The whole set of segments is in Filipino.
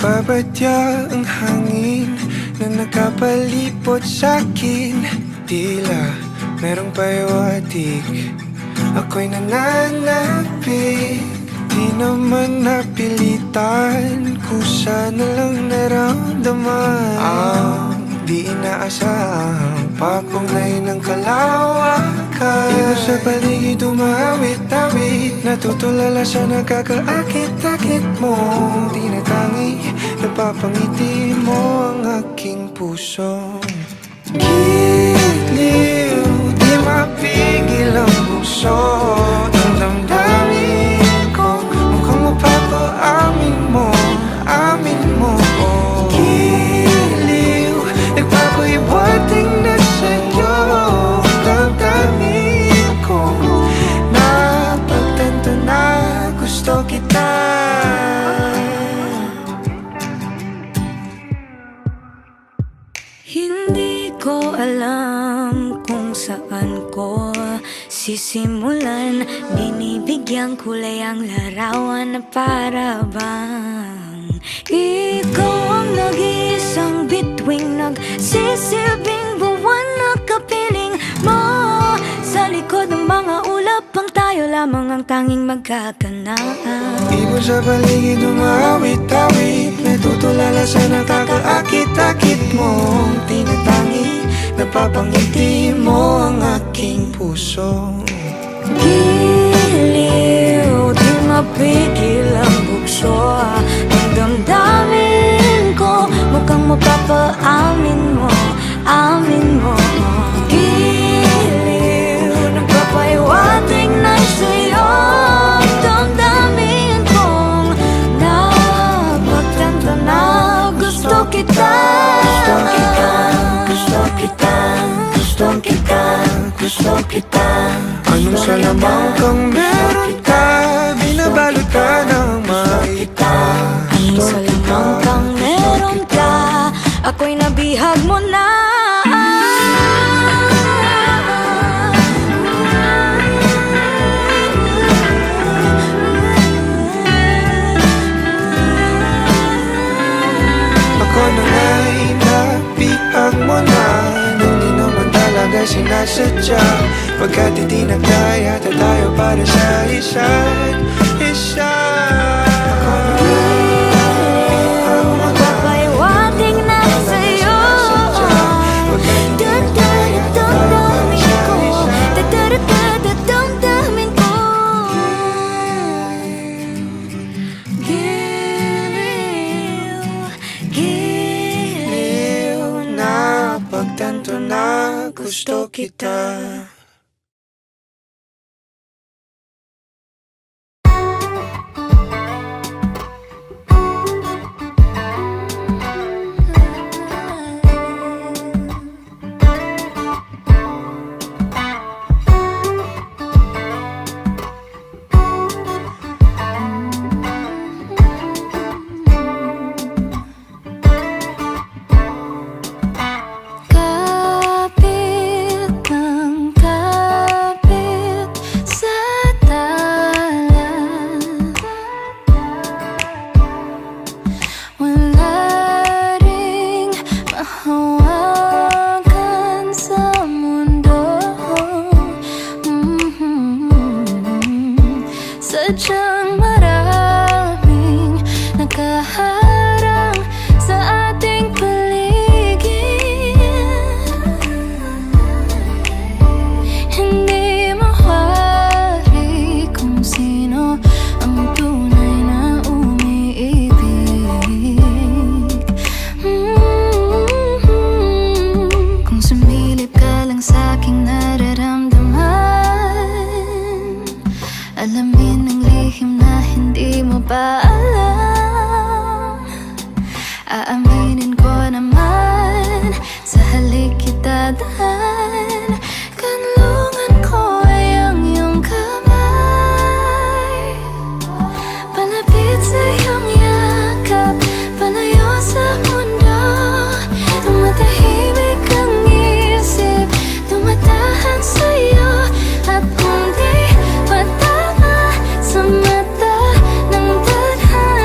Nagbabadya ang hangin na nakapalipot sa'kin. Tila merong pahiwatig, ako'y nananapig. Di naman napilitan, kusa na lang naramdaman ang di inaasahang papunglay ng kalawakan. Ito sa paligid umawit-awit, natutulala sa nakakaakit-akit mo. Tinatangi, napapangiti mo ang aking puso. Giliw, di mapigil ang puso. Damdamin ko, mukhang mapapaamin mo, amin mo. Giliw, nagpapahiwating na sa'yo. Damdamin ko, napagtanto na gusto kita. Hindi ko alam kung saan ko sisimulan. Binibigyan kulay ang larawan na para bang ikaw ang nag-iisang bituing, nagsisilbing buwan na kapiling mo. Sa likod ng mga ulap ang tayo lamang ang tanging magkakanaan. Ibon sa paligid umawit-awit, natutulala sa nakakaakit-akit mo. Tinatangi, napapangiti mo ang aking puso. Giliw, di mapigil ang bukso. Ang damdamin ko, mukhang mapapaamin mo, amin mo. Giliw, nagpapahiwatig na sa'yo. Ang damdamin kong napagtanto na gusto kita. Gusto kita, gusto kita, gusto kita. Anong salamang kang meron ka, binabalot ka ng makita. Anong salamang kang meron ka, ako'y nabihag mo na. Ako na nga'y nabihag mo na, nang di naman talaga sinasadya. Pagkat itinagdaya tayo para sa isa't isa. Papahiwatig na sa'yo. Damdamin ko, damdamin ko. Giliw, giliw, Napagtanto na gusto kita. Sadyang maraming nakaharang sa ating paligid. Hindi mawari kung sino ang tunay na umiibig. Kung sumilip ka lang sa aking nararamdaman, alamin ang lihim na hindi mo pa alam. Aaminin ko naman, sa halik kita daan. Kanlungan ko ay ang iyong kamay, palapit sa iyong yakap, palayo sa mundo. Tumatahimik ang isip, tumatahan sa'yo. At kung di matama sa mata ng tadhana,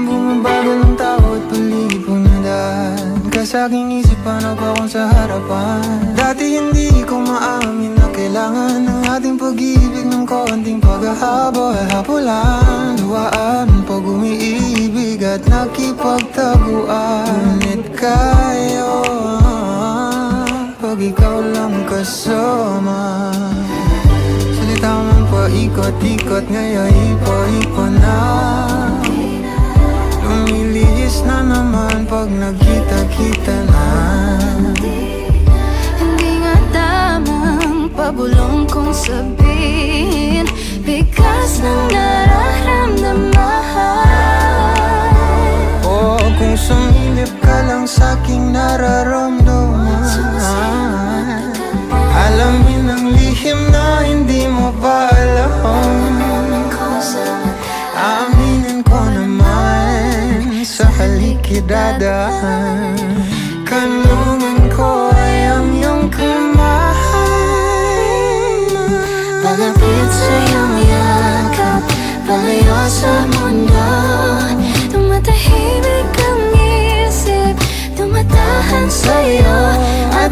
Bumabagal ang tao at paligid kong nadaan ka sa aking isip, paano ba kung sa harapan? Dati hindi ko maamin na kailangan ng ating pag-ibig ng konting paghahabol. Hapulan, luwaan pag umiibig at nakipagtaguan. Ngunit kayo pag ikaw lang kasama. Salita man paikot-ikot, ngayon ipo-ipo na. Lumilihis na naman pag nagkita-kita na. Hindi nga tamang pabulong kong sabihin, bigas ng nararamdaman. O kung sumilip ka lang sa'king nararamdaman, alamin ang lihim na hindi mo pa alam. Aminin ko naman sa halikidadaan, kanungan ko ay ang iyong kamay. Palapit sa iyong yakap, palayo sa mundo. Tumatahimik ang isip, tumatahan sa'yo at